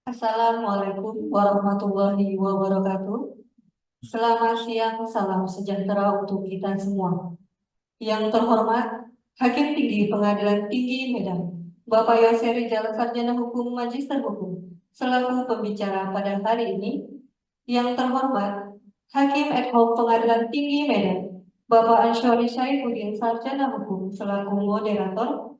Assalamualaikum warahmatullahi wabarakatuh. Selamat siang, salam sejahtera untuk kita semua. Yang terhormat, Hakim Tinggi Pengadilan Tinggi Medan, Bapak Yose Rijal Sarjana Hukum Magister Hukum, selaku pembicara pada hari ini. Yang terhormat, Hakim Ad hoc Pengadilan Tinggi Medan, Bapak Ansyori Syaifuddin Sarjana Hukum, selaku moderator.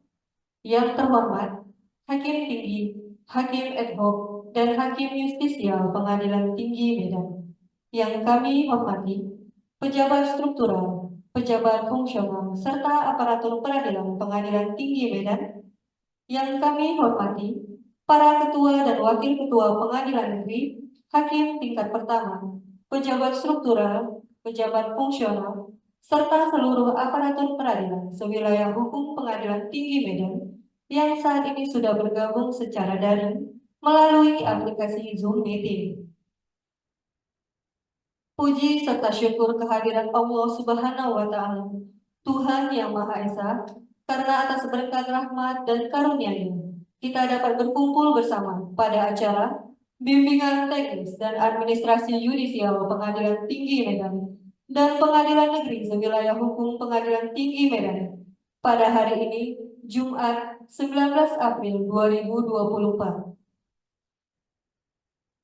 Yang terhormat, Hakim Tinggi, Hakim Ad hoc, dan Hakim Justisial Pengadilan Tinggi Medan. Yang kami hormati, pejabat struktural, pejabat fungsional, serta aparatur peradilan Pengadilan Tinggi Medan. Yang kami hormati, para ketua dan wakil ketua Pengadilan Negeri, hakim tingkat pertama, pejabat struktural, pejabat fungsional, serta seluruh aparatur peradilan sewilayah hukum Pengadilan Tinggi Medan yang saat ini sudah bergabung secara daring melalui aplikasi Zoom Meeting. Puji serta syukur kehadiran Allah Subhanahu wa Ta'ala, Tuhan yang Maha Esa, karena atas berkat rahmat dan karunia-Nya, kita dapat berkumpul bersama pada acara Bimbingan Teknis dan Administrasi Yudisial Pengadilan Tinggi Medan dan Pengadilan Negeri Sewilayah Hukum Pengadilan Tinggi Medan pada hari ini, Jumat 19 April 2024.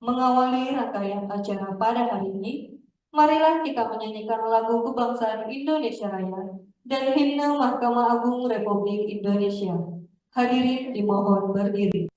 Mengawali rangkaian acara pada hari ini, marilah kita menyanyikan lagu kebangsaan Indonesia Raya dan himne Mahkamah Agung Republik Indonesia. Hadirin dimohon berdiri.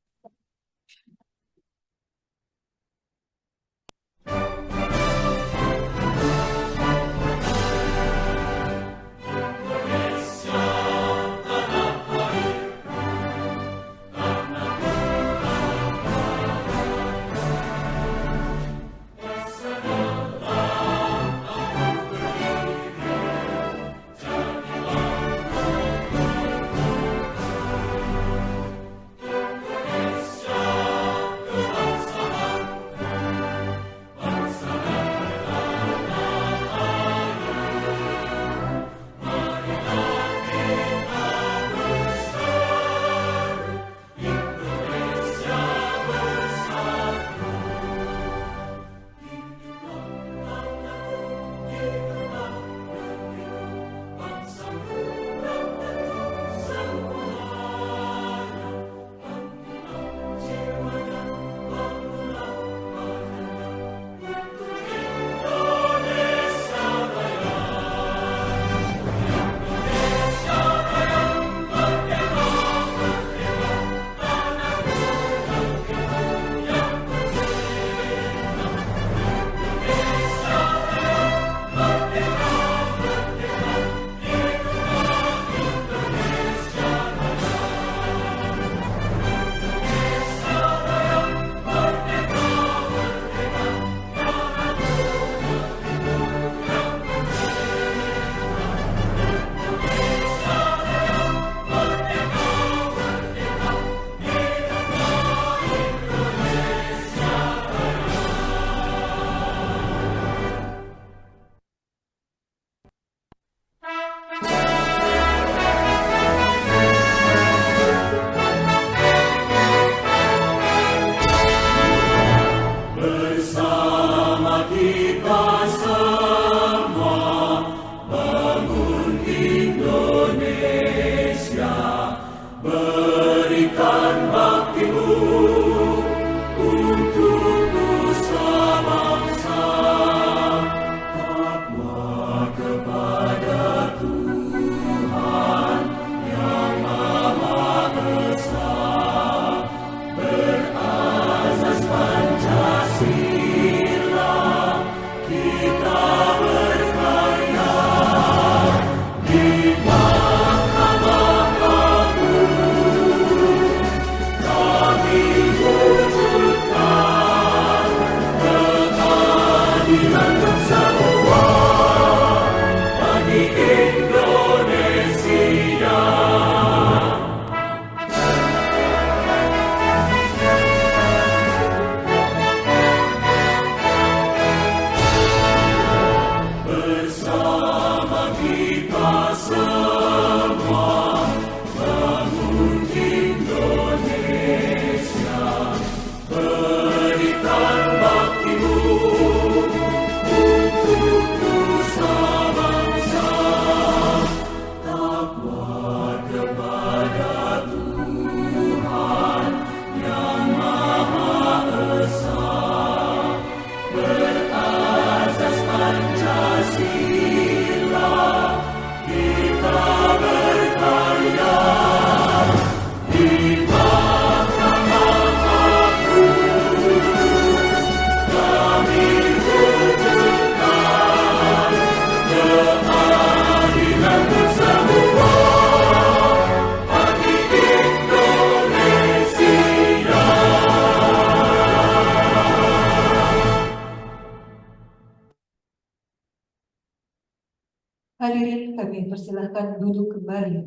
Hadirin kami persilahkan duduk kembali.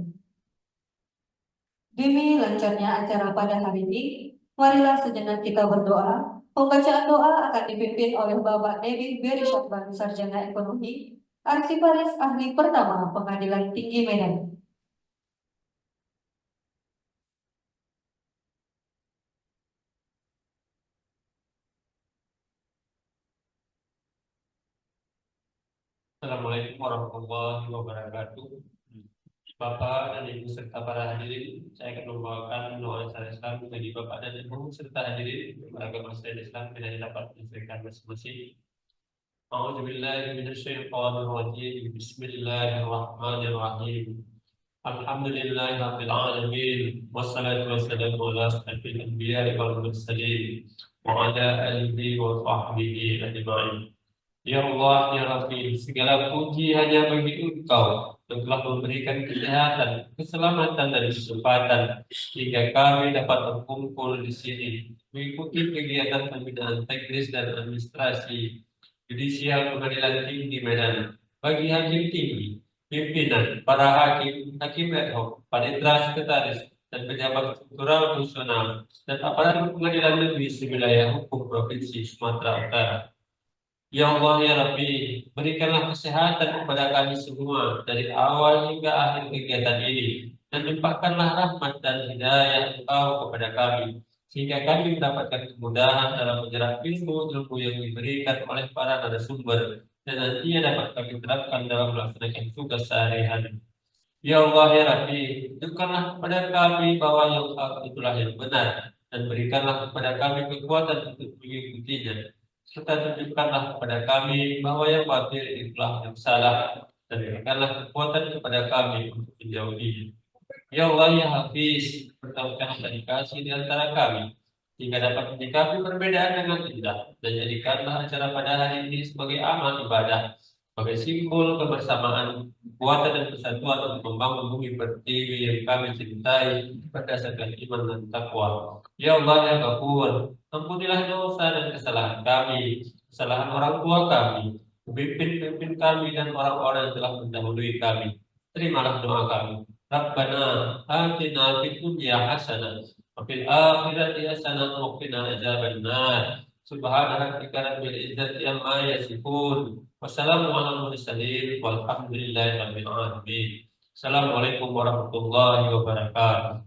Demi lancarnya acara pada hari ini, marilah sejenak kita berdoa. Pembacaan doa akan dipimpin oleh Bapak Dewi Beri Syakban, Sarjana Ekonomi, Arsiparis Ahli Pertama Pengadilan Tinggi Medan. Assalamualaikum warahmatullahi wabarakatuh. Bapak dan Ibu serta para hadirin, saya akan membawakan doa syariat Islam bagi Bapak dan Ibu serta hadirin beragama Islam bila dapat menyesuaikan masing-masing. A'udzubillahi minasyaitonir rajim. Bismillahirrahmanirrahim. Alhamdulillahirabbil alamin. Wassalatu wassalamu ala asyrafil anbiya'i wal mursalin wa ala alihi wa sahbihi ajma'in. Ya Allah, ya Rabbi, segala puji hanya bagi Engkau yang telah memberikan kesehatan, keselamatan dan kesempatan hingga kami dapat berkumpul di sini mengikuti kegiatan pembinaan teknis dan administrasi judisial Pengadilan Tinggi Medan bagi hakim tinggi, pimpinan, para hakim, hakim ad hoc, panitera sekretaris, dan pejabat struktural fungsional dan aparatur pengadilan negeri sewilayah hukum Provinsi Sumatera Utara. Ya Allah, ya Rabbi, berikanlah kesehatan kepada kami semua dari awal hingga akhir kegiatan ini, dan limpahkanlah rahmat dan hidayah Engkau kepada kami, sehingga kami mendapatkan kemudahan dalam menyerap ilmu-ilmu yang diberikan oleh para narasumber, dan nantinya dapat kami terapkan dalam melaksanakan tugas sehari-hari. Ya Allah, ya Rabbi, tunjukkanlah kepada kami bahwa yang hak itulah yang benar, dan berikanlah kepada kami kekuatan untuk mengikutinya, serta tunjukkanlah kepada kami bahwa yang batil itulah yang salah, dan berikanlah kekuatan kepada kami untuk menjauhinya. Ya Allah, ya Hafiz, pertemukan komunikasi di antara kami, hingga dapat menyikapi perbedaan dengan indah, dan jadikanlah acara pada hari ini sebagai amal ibadah, sebagai simbol kebersamaan, kekuatan dan persatuan untuk membangun bumi pertiwi yang kami cintai berdasarkan iman dan takwa. Ya Allah, ya Ghafur, ampunilah dosa dan kesalahan kami, kesalahan orang tua kami, pemimpin-pemimpin kami dan orang-orang yang telah mendahului kami. Terimalah doa kami. Rabbana atina fid dunya hasanah wa fil akhirati hasanah wa qina adzabannar. Subhana rabbika rabbil izzati amma yasifun. Wassalamu ala mursalin walhamdulillahi rabbil alamin. Assalamualaikum warahmatullahi wabarakatuh.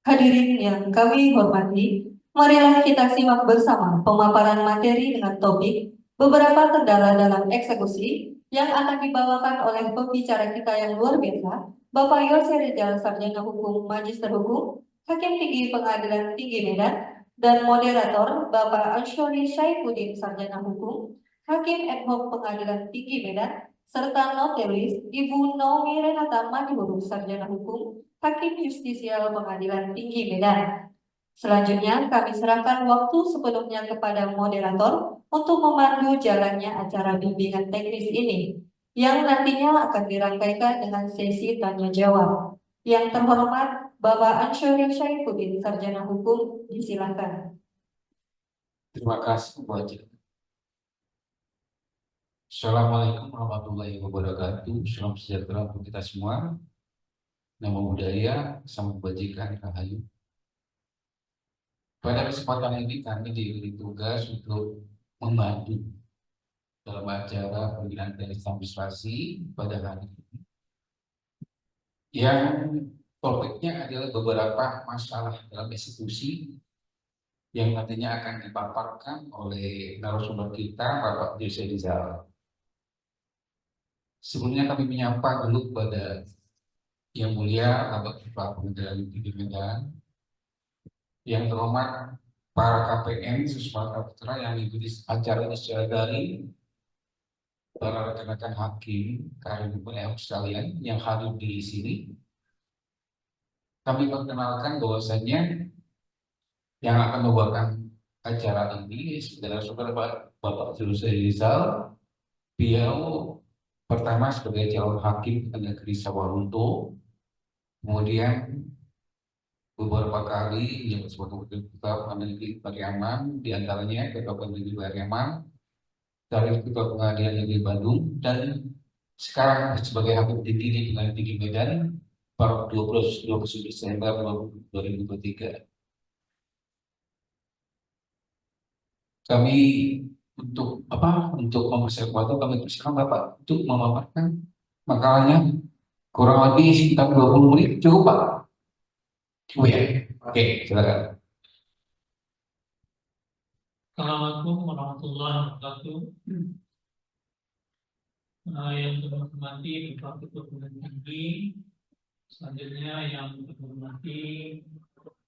Hadirin yang kami hormati, marilah kita simak bersama pemaparan materi dengan topik beberapa kendala dalam eksekusi yang akan dibawakan oleh pembicara kita yang luar biasa, Bapak Yose Rizal, Sarjana Hukum, Magister Hukum, Hakim Tinggi Pengadilan Tinggi Medan, dan moderator Bapak Anshori Syaifuddin, Sarjana Hukum, Hakim ad hoc Pengadilan Tinggi Medan, serta notaris Ibu Naomi Renata Manihuruk, Sarjana Hukum, Hakim Justisial Pengadilan Tinggi Medan. Selanjutnya, kami serahkan waktu sepenuhnya kepada moderator untuk memandu jalannya acara bimbingan teknis ini, yang nantinya akan dirangkaikan dengan sesi tanya-jawab. Yang terhormat, Bapak Ansyuri Syaifuddin, Sarjana Hukum, disilakan. Terima kasih, Bu Haji. Assalamualaikum warahmatullahi wabarakatuh. Salam sejahtera untuk kita semua. Namo Buddhaya, Salam Kebajikan, Rahayu. Pada kesempatan ini kami diberi tugas untuk membantu dalam acara pembinaan teknis administrasi pada hari ini, yang topiknya adalah beberapa masalah dalam eksekusi yang nantinya akan dipaparkan oleh narasumber kita, Bapak Yose Rizal. Sebelumnya kami menyapa dulu kepada Yang Mulia Bapak Kepala Pengadilan Tinggi Medan, yang terhormat para KPM Sumatera Utara yang mengikuti acara ini secara daring, para rekan-rekan hakim, karyawan hukum sekalian yang hadir di sini. Kami perkenalkan bahwasanya yang akan membawakan acara ini adalah saudara Bapak Yose Rizal. Beliau pertama sebagai calon hakim negeri Sawalunto, kemudian beberapa kali menjabat sebagai wakil ketua pengadilan negeri Pariaman, diantaranya ketua pengadilan negeri Pariaman, dari ketua pengadilan negeri Bandung, dan sekarang sebagai hakim tinggi di Pengadilan Tinggi Medan per 27 Desember 2023. Kami untuk mempersiapkan waktu, kami persilakan Bapak untuk memaparkan makalahnya kurang lebih sekitar 20 menit, cukup Pak? Cukup ya? Oke, silakan. Assalamualaikum warahmatullahi wabarakatuh. Yang kami hormati Bapak Ketua Pengadilan Tinggi, selanjutnya yang kami hormati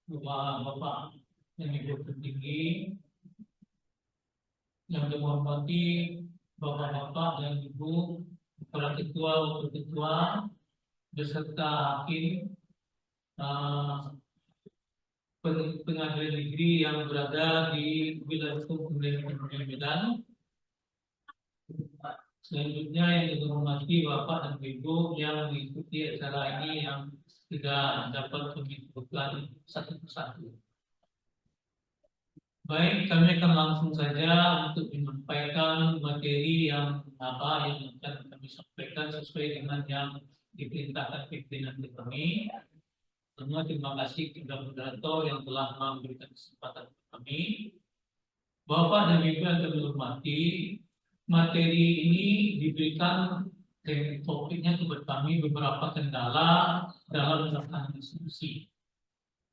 Bapak yang Ibu Tertinggi, yang kami hormati Bapak-bapak dan Ibu para ketua, wakil ketua, beserta hakim pengadilan negeri yang berada di wilayah hukum Pengadilan Medan. Selanjutnya yang dihormati Bapak dan Ibu yang mengikuti acara ini yang tidak dapat kami sebutkan satu persatu. Baik, kami akan langsung saja untuk menyampaikan materi yang akan kami sampaikan sesuai dengan yang diperintahkan pimpinan kami. Semua terima kasih kepada moderator yang telah memberikan kesempatan kami. Bapak dan Ibu yang kami hormati, materi ini diberikan topiknya kepada kami beberapa kendala dalam melaksanakan diskusi.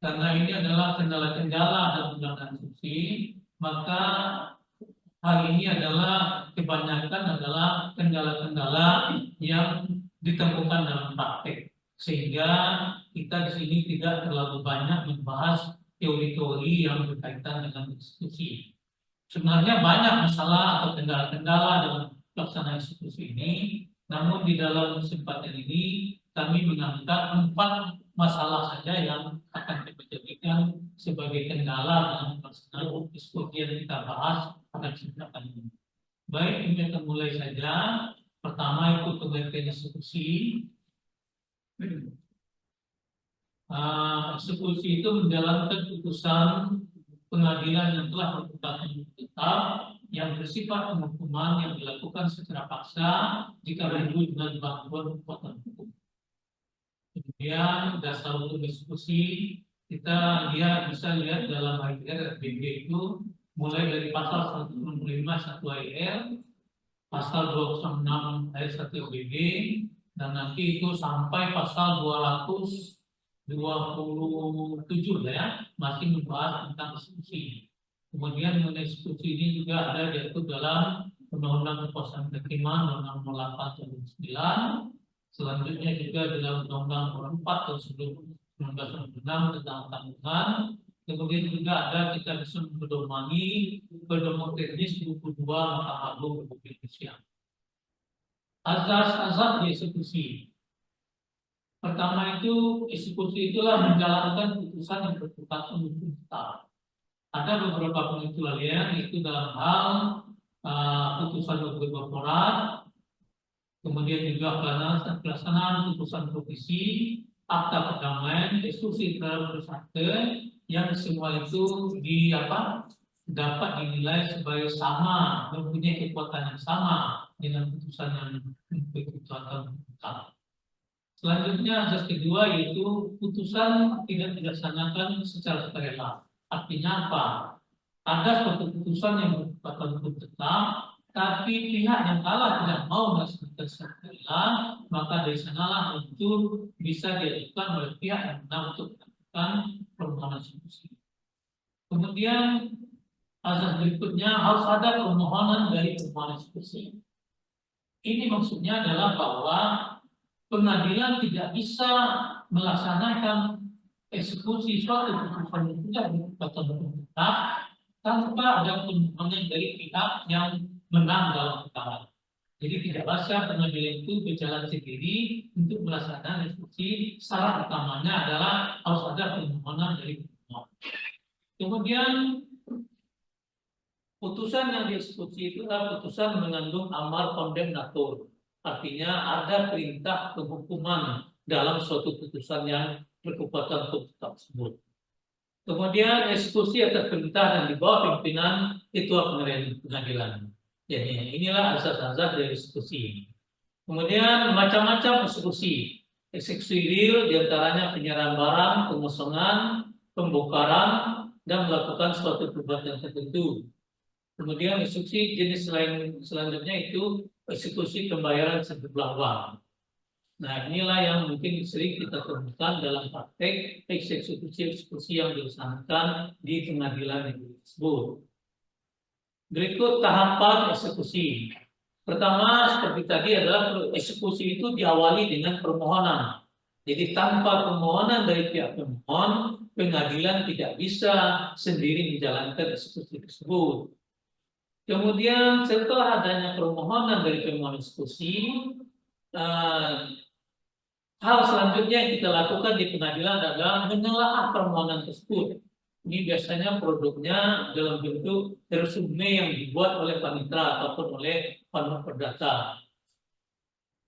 Karena ini adalah kendala-kendala dalam melaksanakan diskusi, maka hal ini adalah kebanyakan adalah kendala-kendala yang ditemukan dalam praktek. Sehingga kita di sini tidak terlalu banyak membahas teori-teori yang berkaitan dengan diskusi. Sebenarnya banyak masalah atau kendala-kendala dalam pelaksanaan diskusi ini, namun di dalam kesempatan ini kami mengangkat 4 masalah saja yang akan kita jadikan sebagai kendala dalam pelaksanaan diskusi yang kita bahas pada kesempatan ini. Baik, ini akan mulai saja. Pertama itu pengertian diskusi. Eksekusi itu menjalankan putusan pengadilan yang telah berkekuatan tetap yang bersifat penghukuman yang dilakukan secara paksa jika berwujud dengan bantuan kekuatan hukum. Kemudian dasar untuk diskusi kita bisa lihat dalam HIR RBG itu mulai dari pasal 165 1 HIR, pasal 206 ayat 1 RBG, dan nanti itu sampai pasal 227 ya, masih membahas tentang diskusi. Kemudian mengenai diskusi ini juga ada diatur dalam Undang-Undang Kekuasaan Kehakiman Undang-Undang 8 tahun 2009. Selanjutnya juga dalam Undang-Undang 4 tahun 1996 tentang tanggungan. Kemudian juga ada kita bisa mempedomani pedoman teknis buku 2 Mahkamah Agung Republik Indonesia. Azas-azas di eksekusi. Pertama itu, eksekusi itulah menjalankan putusan yang berkekuatan hukum tetap. Ada beberapa pengecualian itu dalam hal putusan wakil korporat, kemudian juga pelaksanaan putusan provisi, akta perdamaian, eksekusi terhadap tersangka, yang semua itu dapat dinilai sebagai sama, mempunyai kekuatan yang sama dengan putusan yang berkekuatan tetap. Selanjutnya azas kedua yaitu putusan tidak dilaksanakan secara sukarela. Artinya apa? Ada suatu putusan yang berkekuatan hukum tetap, tapi pihak yang kalah tidak mau melaksanakan secara sukarela, maka dari sanalah itu bisa diajukan oleh pihak yang menang untuk melakukan permohonan eksekusi. Kemudian azas berikutnya harus ada permohonan dari permohonan eksekusi. Ini maksudnya adalah bahwa pengadilan tidak bisa melaksanakan eksekusi suatu putusan yang tidak berkekuatan hukum tetap tanpa ada permohonan dari pihak yang menang dalam perkara. Jadi tidak bisa pengadilan itu berjalan sendiri untuk melaksanakan eksekusi. Syarat utamanya adalah harus ada permohonan dari pemohon. Kemudian putusan yang dieksekusi itu adalah putusan mengandung amar kondemnator. Artinya ada perintah penghukuman dalam suatu putusan yang berkekuatan hukum tersebut. Kemudian eksekusi atas perintah dan di bawah pimpinan ketua pengadilan. Jadi inilah asas-asas dari eksekusi. Kemudian macam-macam eksekusi. Eksekusi real diantaranya penyerahan barang, pengosongan, pembongkaran, dan melakukan suatu perbuatan tertentu. Kemudian eksekusi jenis selanjutnya itu eksekusi pembayaran sejumlah uang. Nah, inilah yang mungkin sering kita temukan dalam praktek eksekusi yang dilaksanakan di pengadilan tersebut. Berikut tahapan eksekusi. Pertama, seperti tadi adalah eksekusi itu diawali dengan permohonan. Jadi tanpa permohonan dari pihak pemohon, pengadilan tidak bisa sendiri menjalankan eksekusi tersebut. Kemudian setelah adanya permohonan dari pemohon eksekusi, hal selanjutnya yang kita lakukan di pengadilan adalah menelaah permohonan tersebut. Ini biasanya produknya dalam bentuk resume yang dibuat oleh panitera ataupun oleh panel perdata.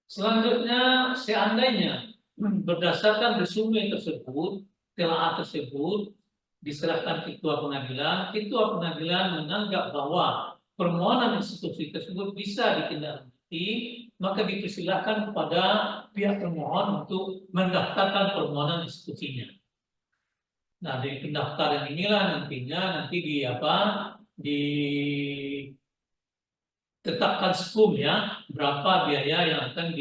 Selanjutnya, seandainya berdasarkan resume tersebut, telaah tersebut diserahkan ketua pengadilan menganggap bahwa permohonan eksekusi tersebut bisa ditindaklanjuti, maka dipersilakan kepada pihak pemohon untuk mendaftarkan permohonan eksekusinya. Nah, dari pendaftaran inilah nanti ditetapkan skum ya, berapa biaya yang akan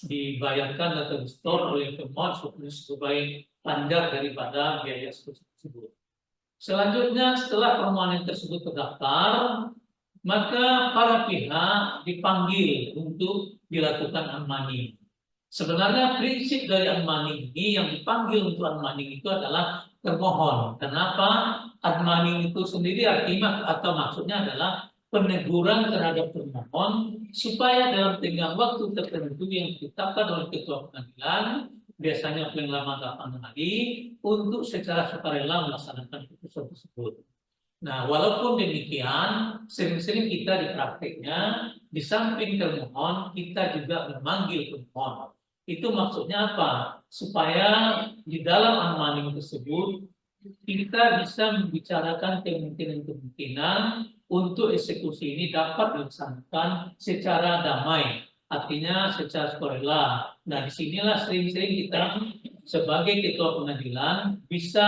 dibayarkan atau disetor oleh pemohon sebagai panja daripada biaya eksekusi tersebut. Selanjutnya, setelah permohonan tersebut terdaftar, maka para pihak dipanggil untuk dilakukan unmoney. Sebenarnya prinsip dari unmoney ini, yang dipanggil untuk unmoney itu adalah termohon. Kenapa? Unmoney itu sendiri artinya atau maksudnya adalah peneguran terhadap termohon supaya dalam tenggang waktu tertentu yang ditetapkan oleh ketua pengadilan, biasanya paling lama 8 hari, untuk secara sukarela melaksanakan putusan tersebut. Nah, walaupun demikian, sering-sering kita di prakteknya, di samping termohon, kita juga memanggil pemohon. Itu maksudnya apa? Supaya di dalam unmoney tersebut, kita bisa membicarakan kemungkinan-kemungkinan untuk eksekusi ini dapat dilaksanakan secara damai. Artinya secara sukarela. Nah, disinilah sering-sering kita sebagai ketua pengadilan bisa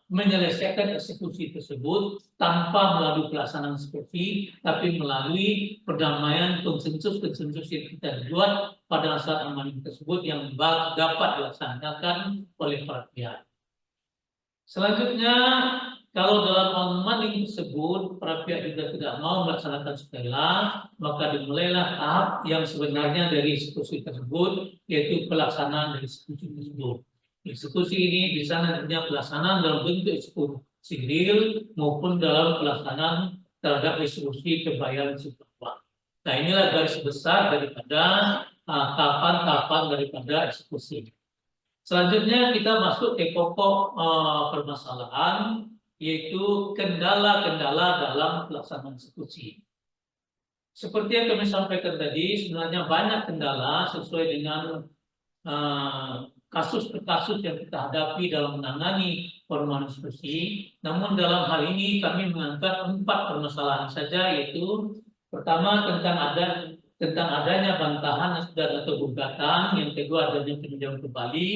menyelesaikan eksekusi tersebut tanpa melalui pelaksanaan eksekusi, tapi melalui perdamaian konsensus-konsensus yang kita buat pada saat unmoney tersebut yang dapat dilaksanakan oleh para pihak. Selanjutnya, kalau dalam unmoney tersebut para pihak juga tidak mau melaksanakan sukarela, maka dimulailah tahap yang sebenarnya dari eksekusi tersebut, yaitu pelaksanaan dari eksekusi tersebut. Eksekusi ini bisa nantinya pelaksanaan dalam bentuk eksekusi real maupun dalam pelaksanaan terhadap eksekusi pembayaran sejumlah. Nah, inilah garis besar daripada tahapan-tahapan daripada eksekusi. Selanjutnya kita masuk ke pokok permasalahan, yaitu kendala-kendala dalam pelaksanaan eksekusi. Seperti yang kami sampaikan tadi, sebenarnya banyak kendala sesuai dengan kasus per kasus yang kita hadapi dalam menangani permohonan eksekusi. Namun dalam hal ini kami mengangkat 4 permasalahan saja, yaitu pertama tentang adanya bantahan atau gugatan, yang kedua adanya peninjauan kembali,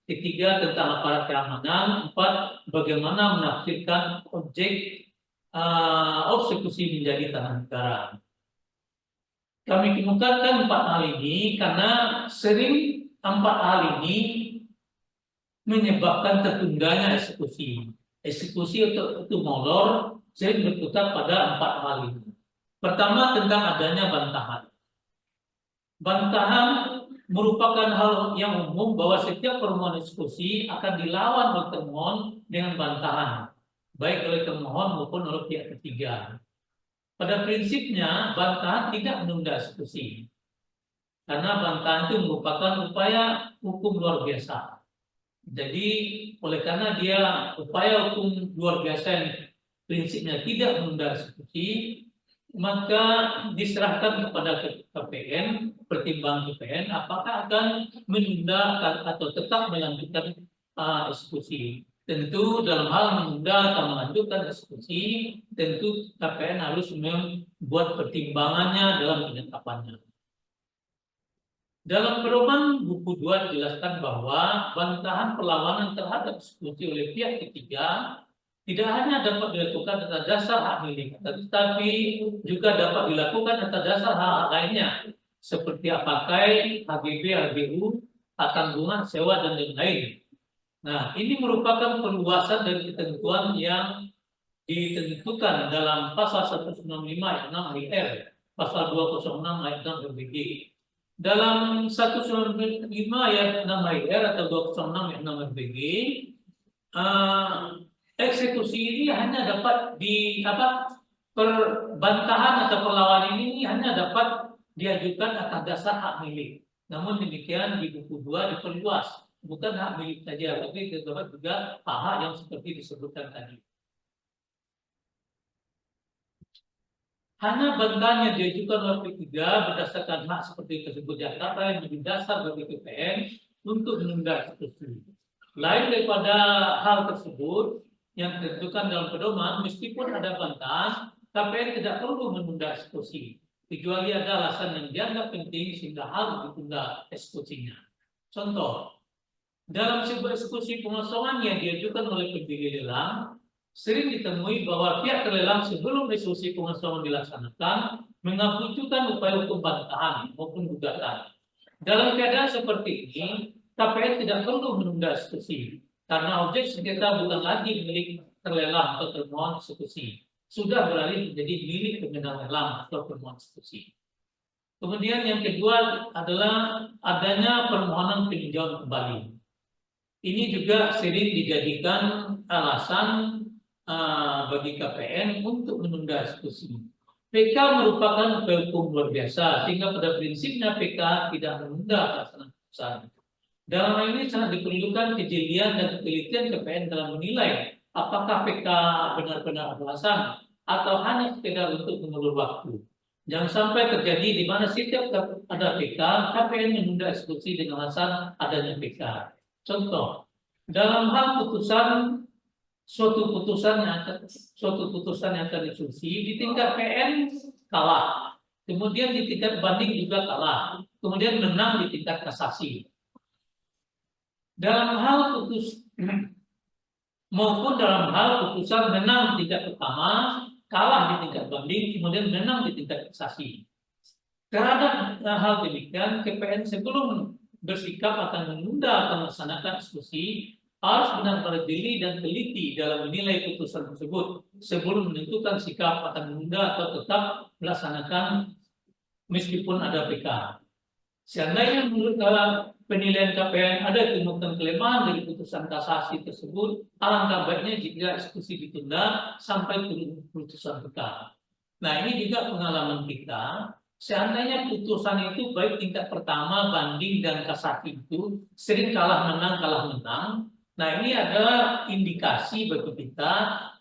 ketiga tentang aparat keamanan, 4 bagaimana menafsirkan objek eksekusi menjadi tahanan negara. Kami kemukakan 4 hal ini karena sering 4 hal ini menyebabkan tertundanya eksekusi. Eksekusi itu molor sering berkutat pada 4 hal ini. Pertama, tentang adanya bantahan. Bantahan merupakan hal yang umum bahwa setiap permohonan eksekusi akan dilawan oleh termohon dengan bantahan, baik oleh termohon maupun oleh pihak ketiga. Pada prinsipnya, bantahan tidak menunda eksekusi. Karena bantahan itu merupakan upaya hukum luar biasa. Jadi, oleh karena dia upaya hukum luar biasa yang prinsipnya tidak menunda eksekusi, maka diserahkan kepada KPN, pertimbangan KPN, apakah akan menunda atau tetap melanjutkan eksekusi. Tentu dalam hal menunda atau melanjutkan eksekusi, tentu KPN harus membuat pertimbangannya dalam penetapannya. Dalam pedoman buku 2 dijelaskan bahwa bantahan perlawanan terhadap eksekusi oleh pihak ketiga tidak hanya dapat dilakukan atas dasar hak milik, tetapi juga dapat dilakukan atas dasar hak lainnya, seperti pakai HGB, HGU, hak tanggungan, sewa, dan lain-lain. Nah, ini merupakan perluasan dari ketentuan yang ditentukan dalam pasal 195 ayat 6 R, pasal 206 ayat 6 RBG. Dalam 195 ayat 6 R atau 206 ayat 6 RBG, eksekusi ini hanya dapat perbantahan atau perlawanan ini hanya dapat diajukan atas dasar hak milik. Namun demikian di buku 2 diperluas, bukan hak milik saja, tapi terdapat juga hak-hak yang seperti disebutkan tadi. Hanya bantahan yang diajukan oleh P3 berdasarkan hak seperti tersebut di Jakarta yang menjadi dasar bagi PPN untuk menunda eksekusi. Lain daripada hal tersebut yang ditentukan dalam pedoman, meskipun ada bantahan, KPN tidak perlu menunda eksekusi, kecuali ada alasan yang dianggap penting sehingga harus ditunda eksekusinya. Contoh, dalam sebuah eksekusi pengosongan yang diajukan oleh pembeli lelang, sering ditemui bahwa pihak terlelang sebelum eksekusi pengosongan dilaksanakan mengajukan upaya hukum bantahan maupun gugatan. Dalam keadaan seperti ini, KPN tidak perlu menunda eksekusi karena objek sengketa bukan lagi milik terlelang atau termohon eksekusi, sudah beralih menjadi milik pemenang lelang atau permohon eksekusi. Kemudian yang kedua adalah adanya permohonan peninjauan kembali. Ini juga sering dijadikan alasan bagi KPN untuk menunda eksekusi. PK merupakan upaya hukum luar biasa, sehingga pada prinsipnya PK tidak menunda pelaksanaan putusan. Dalam hal ini sangat diperlukan kejelian dan ketelitian KPN dalam menilai apakah PK benar-benar alasan atau hanya sekedar untuk mengulur waktu. Jangan sampai terjadi di mana setiap ada PK, KPN menunda eksekusi dengan alasan adanya PK. Contoh, dalam hal suatu putusan yang akan diskusi di tingkat PN kalah, kemudian di tingkat banding juga kalah, kemudian menang di tingkat kasasi. Dalam hal putusan menang di tingkat pertama, kalah di tingkat banding, kemudian menang di tingkat kasasi. Terhadap hal demikian, KPN sebelum bersikap akan menunda atau melaksanakan eksekusi harus benar-benar jeli dan teliti dalam menilai putusan tersebut sebelum menentukan sikap akan menunda atau tetap melaksanakan meskipun ada PK. Seandainya menurut penilaian KPN ada ditemukan kelemahan dari putusan kasasi tersebut, alangkah baiknya jika eksekusi ditunda sampai turun putusan PK. Nah, ini juga pengalaman kita. Seandainya putusan itu baik tingkat pertama, banding, dan kasasi itu sering kalah menang. Nah, ini adalah indikasi bagi kita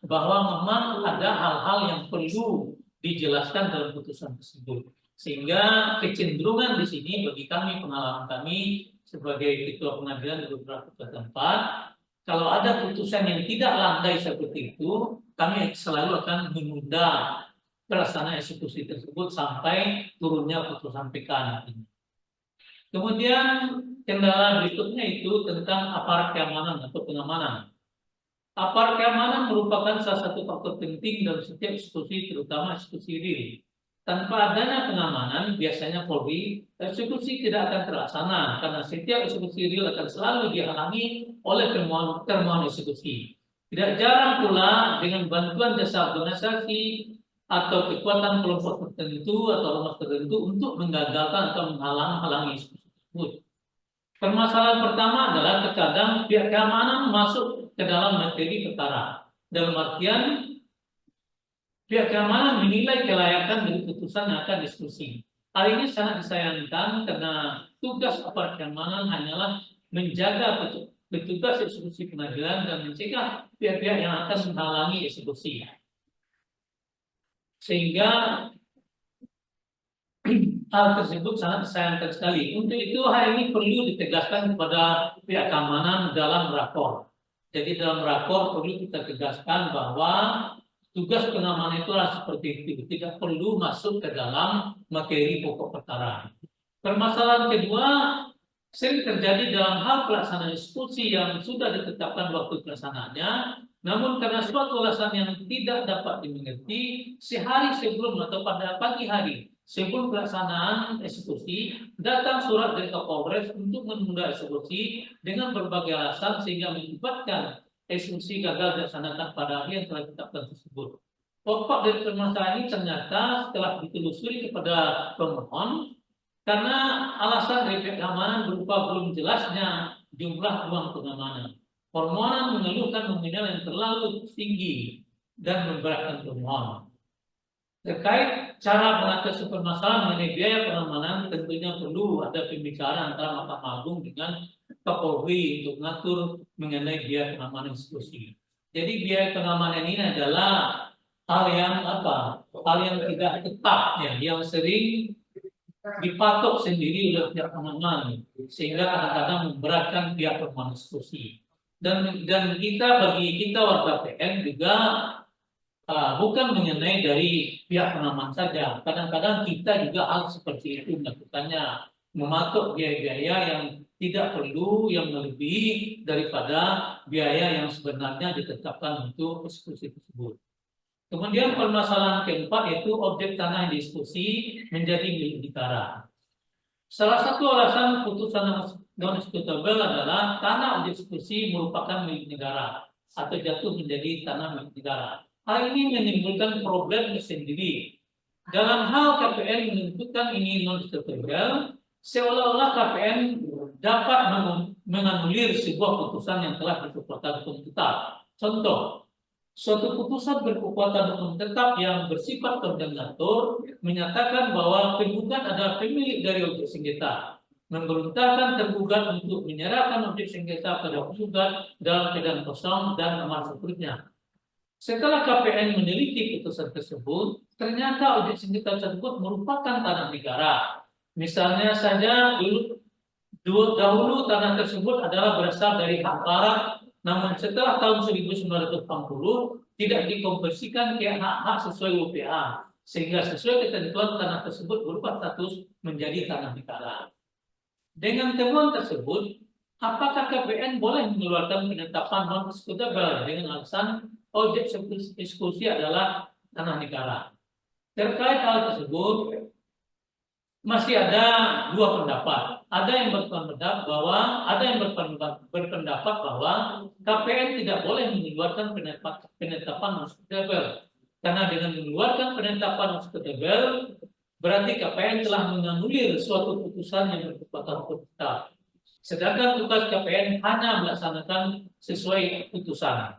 bahwa memang ada hal-hal yang perlu dijelaskan dalam putusan tersebut. Sehingga kecenderungan di sini bagi kami, pengalaman kami sebagai ketua pengadilan di beberapa tempat, kalau ada putusan yang tidak landai seperti itu, kami selalu akan menunda pelaksanaan eksekusi tersebut sampai turunnya putusan PK nantinya. Kemudian kendala berikutnya itu tentang aparat keamanan atau pengamanan. Aparat keamanan merupakan salah satu faktor penting dalam setiap eksekusi, terutama eksekusi real. Tanpa adanya pengamanan, biasanya Polri, eksekusi tidak akan terlaksana karena setiap eksekusi real akan selalu dihalangi oleh termohon eksekusi. Tidak jarang pula dengan bantuan jasa organisasi atau kekuatan kelompok tertentu atau ormas tertentu untuk menggagalkan atau menghalangi eksekusi tersebut. Permasalahan pertama adalah terkadang pihak keamanan masuk ke dalam materi perkara. Dalam artian pihak keamanan menilai kelayakan dari putusan yang akan diskusi. Hal ini sangat disayangkan karena tugas aparat keamanan hanyalah menjaga petugas eksekusi pengadilan dan mencegah pihak-pihak yang akan menghalangi eksekusi. Sehingga hal tersebut sangat disayangkan sekali. Untuk itu hal ini perlu ditegaskan kepada pihak keamanan dalam rakor. Jadi dalam rakor perlu kita tegaskan bahwa tugas pengamanan itu adalah seperti itu, tidak perlu masuk ke dalam materi pokok perkara. Permasalahan kedua sering terjadi dalam hal pelaksanaan eksekusi yang sudah ditetapkan waktu pelaksanaannya, namun karena suatu alasan yang tidak dapat dimengerti, sehari sebelum atau pada pagi hari sebelum pelaksanaan eksekusi, datang surat dari Kapolres untuk menunda eksekusi dengan berbagai alasan sehingga menyebabkan eksekusi gagal dilaksanakan pada hari yang telah ditetapkan tersebut. Pokok dari permasalahan ini ternyata setelah ditelusuri kepada pemohon, karena alasan dari pihak keamanan berupa belum jelasnya jumlah ruang pengamanan. Permohonan mengeluhkan nominal yang terlalu tinggi dan memberatkan pemohon. Terkait cara mengatasi permasalahan mengenai biaya pengamanan, tentunya perlu ada pembicaraan antara Mahkamah Agung dengan Kapolri untuk mengatur mengenai biaya pengamanan eksekusi. Jadi biaya pengamanan ini adalah hal yang Hal yang tidak tetap ya, yang sering dipatok sendiri oleh pihak pengaman sehingga kadang-kadang memberatkan pihak pengaman eksekusi. Dan bagi kita warga PN juga bukan mengenai dari pihak pengaman saja. Kadang-kadang kita juga hal seperti itu melakukannya, mematok biaya-biaya yang tidak perlu, yang melebihi daripada biaya yang sebenarnya ditetapkan untuk eksekusi tersebut. Kemudian permasalahan keempat yaitu objek tanah yang diskusi menjadi milik negara. Salah satu alasan putusan non-executable adalah tanah objek diskusi merupakan milik negara atau jatuh menjadi tanah milik negara. Hal ini menimbulkan problem tersendiri. Dalam hal KPN menentukan ini non-executable, seolah-olah KPN dapat menganulir sebuah putusan yang telah berkekuatan hukum tetap. Contoh, suatu putusan berkekuatan hukum tetap yang bersifat kondemnator menyatakan bahwa penggugat adalah pemilik dari objek sengketa, memerintahkan tergugat untuk menyerahkan objek sengketa pada penggugat dalam keadaan kosong dan amar seterusnya. Setelah KPN meneliti putusan tersebut, ternyata objek sengketa tersebut merupakan tanah negara. Misalnya saja dahulu tanah tersebut adalah berasal dari hak barat. Namun setelah tahun 1980 tidak dikonversikan ke hak-hak sesuai UPA, sehingga sesuai ketentuan tanah tersebut berubah status menjadi tanah negara. Dengan temuan tersebut, apakah KPN boleh mengeluarkan penetapan non-executable dengan alasan objek eksekusi adalah tanah negara? Terkait hal tersebut, masih ada dua pendapat. Ada yang berpendapat bahwa KPN tidak boleh mengeluarkan penetapan non-executable. Karena dengan mengeluarkan penetapan non-executable, berarti KPN telah menganulir suatu putusan yang berkekuatan hukum tetap. Sedangkan tugas KPN hanya melaksanakan sesuai putusan.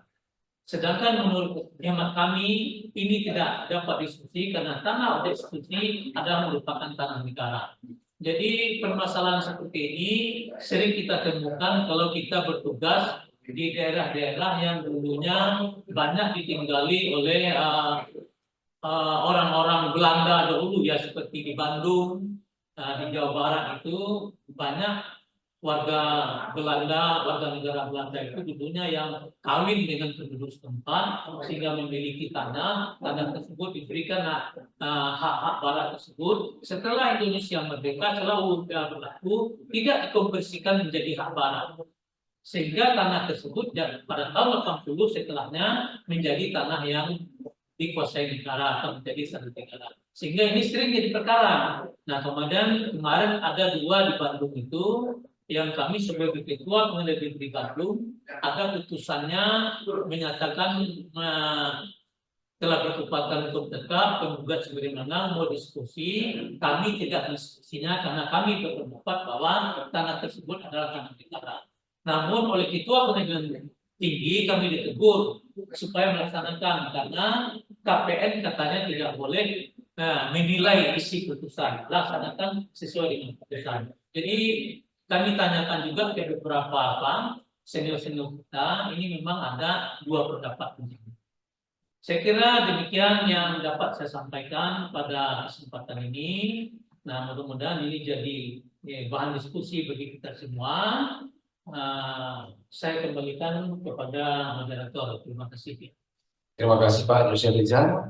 Sedangkan menurut hemat kami ini tidak dapat diskusi karena tanah objek eksekusi adalah merupakan tanah negara. Jadi permasalahan seperti ini sering kita temukan kalau kita bertugas di daerah-daerah yang dulunya banyak ditinggali oleh orang-orang Belanda dahulu ya, seperti di Bandung, di Jawa Barat itu banyak warga Belanda, warga negara Belanda itu dulunya yang kawin dengan penduduk setempat sehingga memiliki tanah tersebut diberikan hak-hak barat tersebut. Setelah Indonesia merdeka, setelah UPA berlaku, tidak dikonversikan menjadi hak barat. Sehingga tanah tersebut pada tahun 80 setelahnya menjadi tanah yang dikuasai negara atau menjadi satu negara. Sehingga ini sering jadi perkara. Nah, kemarin ada dua di Bandung itu yang kami sebagai ketua pengadilan negeri Bandung, ada putusannya menyatakan telah berkekuatan hukum tetap, penggugat sebagaimana mau diskusi, kami tidak diskusinya karena kami berpendapat bahwa tanah tersebut adalah tanah negara. Namun oleh ketua pengadilan tinggi kami ditegur supaya melaksanakan karena KPN katanya tidak boleh menilai isi putusan, laksanakan sesuai dengan putusan. Jadi kami tanyakan juga ke beberapa senior-senior kita, ini memang ada dua pendapat. Saya kira demikian yang dapat saya sampaikan pada kesempatan ini. Nah, mudah-mudahan ini jadi bahan diskusi bagi kita semua. Saya kembalikan kepada moderator. Terima kasih. Terima kasih Pak Rusya Rizal.